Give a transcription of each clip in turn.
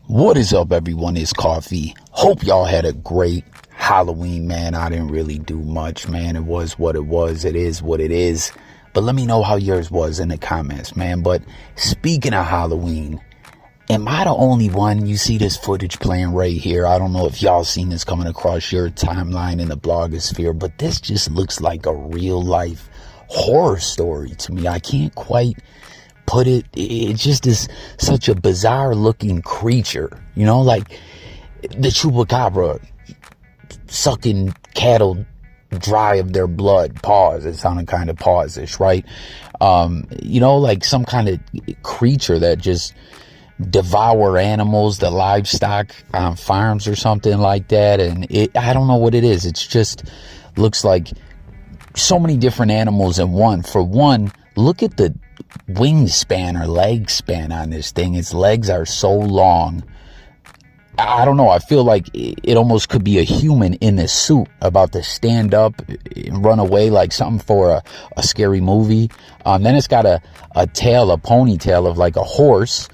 What is up, everyone? It's Coffee. Hope y'all had a great Halloween, man. I didn't really do much, man. It was what it was. It is what it is. But let me know how yours was in the comments, man. But speaking of Halloween, am I the only one? You see this footage playing right here. I don't know if y'all seen this coming across your timeline in the blogosphere, but this just looks like a real life horror story to me. I can't quite put it. It just is such a bizarre looking creature, you know, like the chupacabra sucking cattle dry of their blood. Pause. It sounded kind of pause-ish, right? You know, like some kind of creature that just devour animals, the livestock on farms or something like that. And I don't know what it is. It's just looks like so many different animals in one. For one, look at the wingspan or leg span on this thing. Its legs are so long. I don't know. I feel like it almost could be a human in this suit about to stand up and run away like something for a scary movie. Then it's got a tail, a ponytail of like a horse.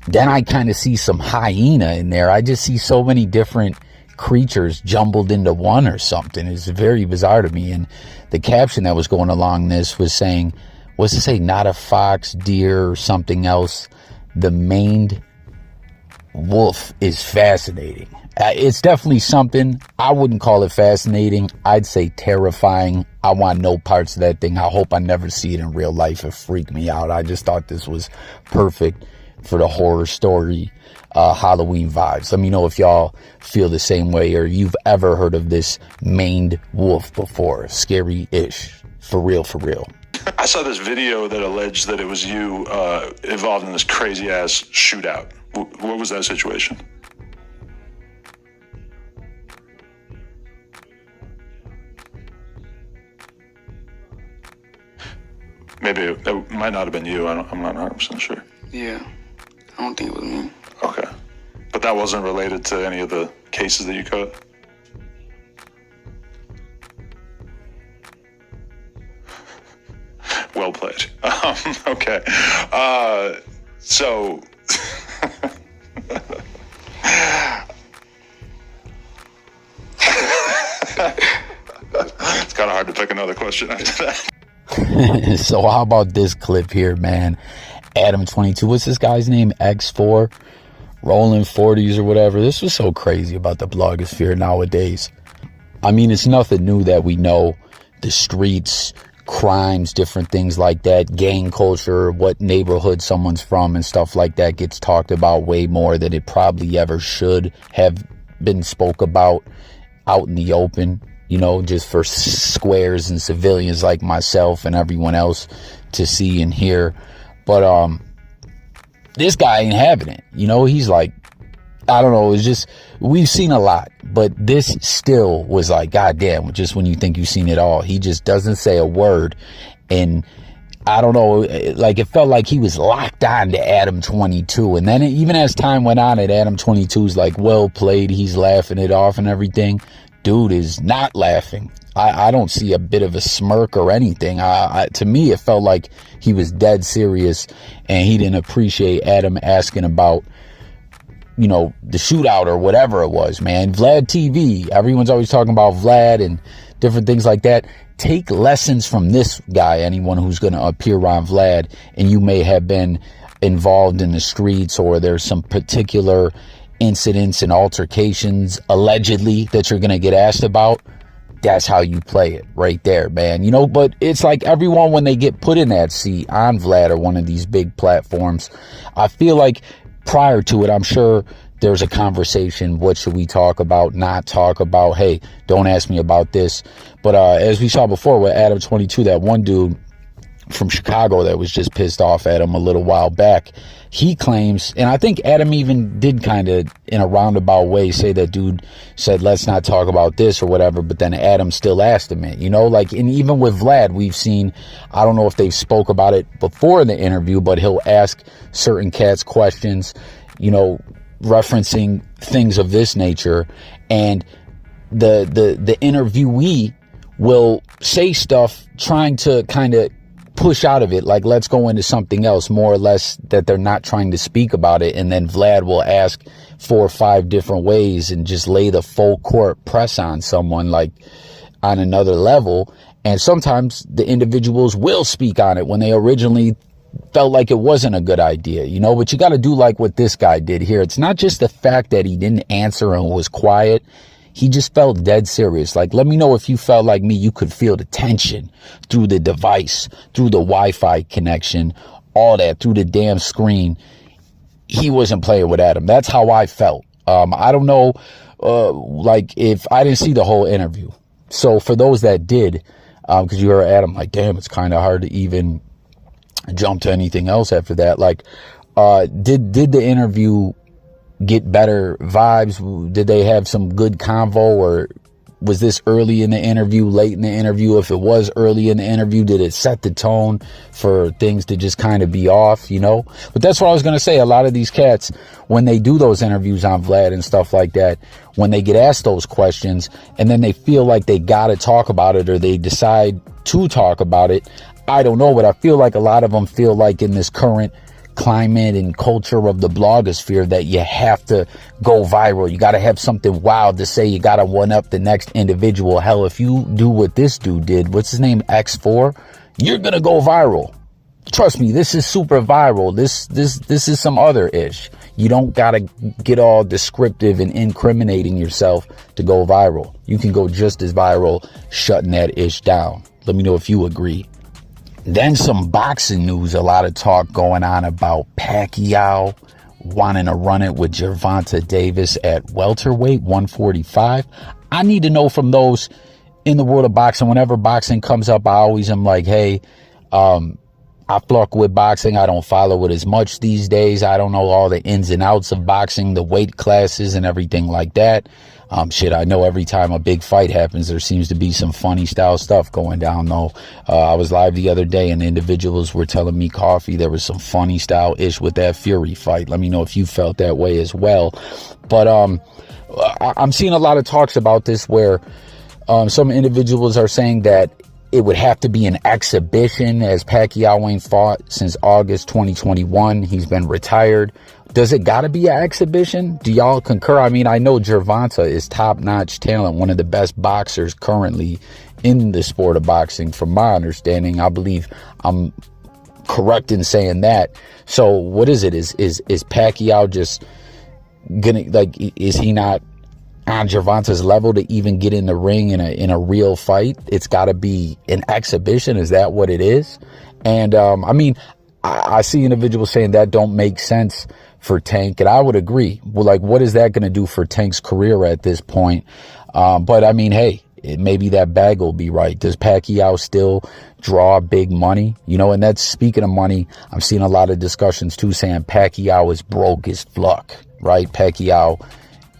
Then I kind of see some hyena in there. I just see so many different creatures jumbled into one or something. It's very bizarre to me. And the caption that was going along this was saying, what's it say? Not a fox, deer, or something else. The maned wolf is fascinating. It's definitely something. I wouldn't call it fascinating. I'd say terrifying. I want no parts of that thing. I hope I never see it in real life. It freaked me out. I just thought this was perfect for the horror story, Halloween vibes. Let me know if y'all feel the same way or you've ever heard of this maned wolf before. Scary-ish. For real, for real. I saw this video that alleged that it was you involved in this crazy ass shootout. What was that situation? Maybe it might not have been you. I'm not 100% sure. Yeah, I don't think it was me. Okay. But that wasn't related to any of the cases that you caught? Well played. Okay. So... It's kind of hard to pick another question after that. So how about this clip here, man? ADAM22, what's this guy's name? X4, rolling 40s or whatever. This was so crazy about the blogosphere nowadays. I mean, it's nothing new that we know. The streets, crimes, different things like that, gang culture, what neighborhood someone's from and stuff like that gets talked about way more than it probably ever should have been spoke about out in the open, you know, just for squares and civilians like myself and everyone else to see and hear. But this guy ain't having it, you know. He's like, I don't know, it's just, we've seen a lot, but this still was like, goddamn, just when you think you've seen it all, he just doesn't say a word. And I don't know, like it felt like he was locked on to ADAM22. And then even as time went on, at ADAM22's like, well played, he's laughing it off and everything. Dude is not laughing. I don't see a bit of a smirk or anything. To me, it felt like he was dead serious and he didn't appreciate Adam asking about, you know, the shootout or whatever it was, man. vladtv, everyone's always talking about Vlad and different things like that. Take lessons from this guy, anyone who's going to appear on Vlad, and you may have been involved in the streets or there's some particular incidents and altercations allegedly that you're going to get asked about. That's how you play it right there, man. You know, but it's like everyone, when they get put in that seat on Vlad or one of these big platforms, I feel like prior to it, I'm sure there's a conversation. What should we talk about, not talk about? Hey, don't ask me about this. But as we saw before with ADAM22, that one dude from Chicago that was just pissed off at him a little while back, he claims, and I think Adam even did kind of in a roundabout way say that dude said, let's not talk about this or whatever, but then Adam still asked him it, you know, like, and even with Vlad, we've seen, I don't know if they spoke about it before the interview, but he'll ask certain cats questions, you know, referencing things of this nature, and the interviewee will say stuff trying to kind of push out of it, like, let's go into something else, more or less, that they're not trying to speak about it. And then Vlad will ask 4 or 5 different ways and just lay the full court press on someone, like, on another level. And sometimes the individuals will speak on it when they originally felt like it wasn't a good idea, you know. But you got to do like what this guy did here. It's not just the fact that he didn't answer and was quiet. He just felt dead serious. Like, let me know if you felt like me, you could feel the tension through the device, through the Wi-Fi connection, all that, through the damn screen. He wasn't playing with Adam. That's how I felt. I don't know, like, if I didn't see the whole interview. So for those that did, because you heard Adam, like, damn, it's kind of hard to even jump to anything else after that. Like, did the interview get better vibes? Did they have some good convo, or was this early in the interview, late in the interview? If it was early in the interview, did it set the tone for things to just kind of be off, you know? But that's what I was going to say. A lot of these cats, when they do those interviews on Vlad and stuff like that, when they get asked those questions and then they feel like they got to talk about it, or they decide to talk about it, I don't know, but I feel like a lot of them feel like in this current climate and culture of the blogosphere that you have to go viral. You got to have something wild to say. You got to one up the next individual. Hell, if you do what this dude did, what's his name, X4, you're gonna go viral. Trust me, this is super viral. This is some other ish. You don't gotta get all descriptive and incriminating yourself to go viral. You can go just as viral shutting that ish down. Let me know if you agree. Then some boxing news, a lot of talk going on about Pacquiao wanting to run it with Gervonta Davis at welterweight, 145. I need to know from those in the world of boxing. Whenever boxing comes up, I always am like, hey, I fuck with boxing. I don't follow it as much these days. I don't know all the ins and outs of boxing, the weight classes and everything like that. Shit, I know every time a big fight happens, there seems to be some funny style stuff going down, though. I was live the other day and individuals were telling me, Coffee, there was some funny style ish with that Fury fight. Let me know if you felt that way as well. But I'm seeing a lot of talks about this where some individuals are saying that it would have to be an exhibition, as Pacquiao ain't fought since August 2021. He's been retired. Does it got to be an exhibition? Do y'all concur? I mean, I know Gervonta is top-notch talent, one of the best boxers currently in the sport of boxing, from my understanding. I believe I'm correct in saying that. So what is it? Is Pacquiao just gonna, like, is he not on Gervonta's level to even get in the ring in a real fight? It's got to be an exhibition. Is that what it is? And I mean, I see individuals saying that don't make sense for Tank, and I would agree. Well, like, what is that going to do for Tank's career at this point? But I mean, hey, maybe that bag will be right. Does Pacquiao still draw big money? You know, and that's, speaking of money, I'm seeing a lot of discussions too saying Pacquiao is broke as fuck, right? Pacquiao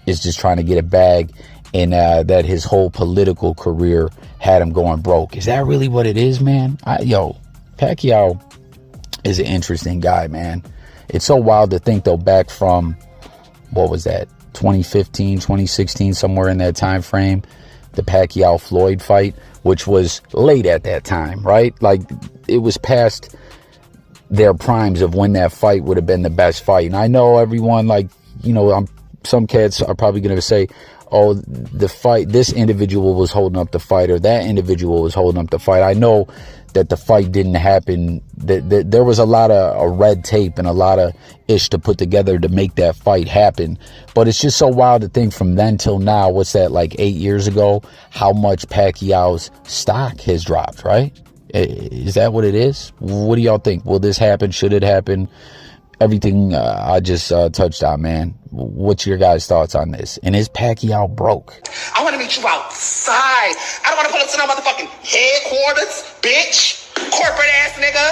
is just trying to get a bag, and that his whole political career had him going broke. Is that really what it is, man? Pacquiao is an interesting guy, man. It's so wild to think, though, back from, what was that, 2015, 2016, somewhere in that time frame, the Pacquiao-Floyd fight, which was late at that time, right? Like, it was past their primes of when that fight would have been the best fight. And I know everyone, like, you know, some cats are probably going to say, oh, the fight, this individual was holding up the fight, or that individual was holding up the fight. I know that the fight didn't happen, that there was a lot of red tape and a lot of ish to put together to make that fight happen. But it's just so wild to think from then till now, what's that, like 8 years ago, how much Pacquiao's stock has dropped, right? Is that what it is? What do y'all think? Will this happen? Should it happen? Everything I just touched on, man. What's your guys' thoughts on this? And is Pacquiao broke? I want to meet you outside. I don't want to pull up to no motherfucking headquarters, bitch. Corporate ass nigga.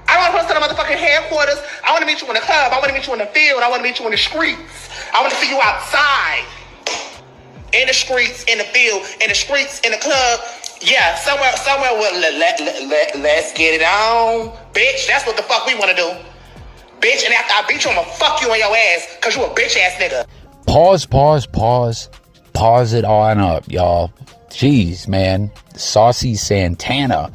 I don't want to pull up to no motherfucking headquarters. I want to meet you in the club. I want to meet you in the field. I want to meet you in the streets. I want to see you outside. In the streets, in the field, in the streets, in the club. Yeah, somewhere let's get it on. Bitch, that's what the fuck we want to do. Bitch, and after I beat you, I'm gonna fuck you on your ass, cause you a bitch ass nigga. Pause it on up, y'all. Jeez, man. Saucy Santana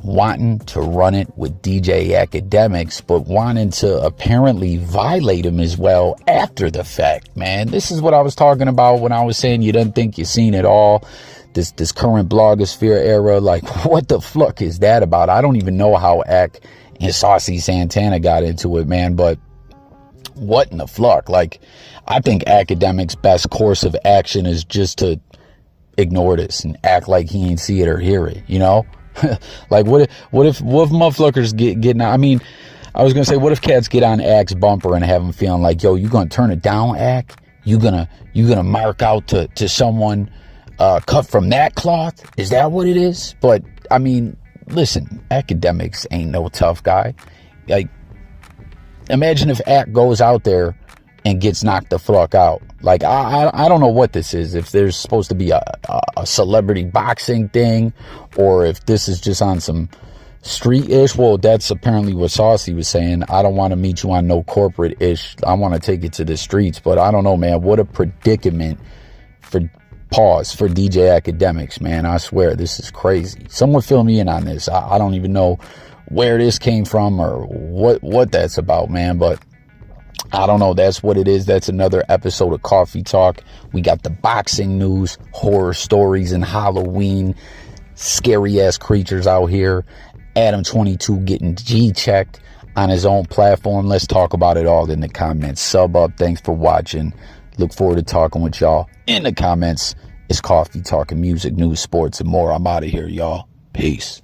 wanting to run it with DJ Academics, but wanting to apparently violate him as well after the fact, man. This is what I was talking about when I was saying you didn't think you seen it all. This current blogosphere era, like, what the fuck is that about? I don't even know how Ack and Saucy Santana got into it, man, but what in the fuck? Like, I think Academics' best course of action is just to ignore this and act like he ain't see it or hear it, you know? Like, what if motherfuckers getting, I mean, I was gonna say, what if cats get on Ack's bumper and have him feeling like, yo, you gonna turn it down, Ack? You gonna mark out to someone cut from that cloth? Is that what it is? But I mean, listen, Academics ain't no tough guy. Like, imagine if Ack goes out there and gets knocked the fuck out. Like, I don't know what this is. If there's supposed to be a celebrity boxing thing, or if this is just on some street-ish. Well, that's apparently what Saucy was saying. I don't want to meet you on no corporate-ish. I want to take it to the streets. But I don't know, man. What a predicament for DJ Academics, man. I swear, this is crazy. Someone fill me in on this. I don't even know where this came from or what that's about, man. But I don't know. That's what it is. That's another episode of Coffee Talk. We got the boxing news, horror stories, and Halloween. Scary ass creatures out here. ADAM22 getting G-checked on his own platform. Let's talk about it all in the comments. Sub up. Thanks for watching. Look forward to talking with y'all in the comments. It's Coffee Talking music, news, sports, and more. I'm out of here, y'all. Peace.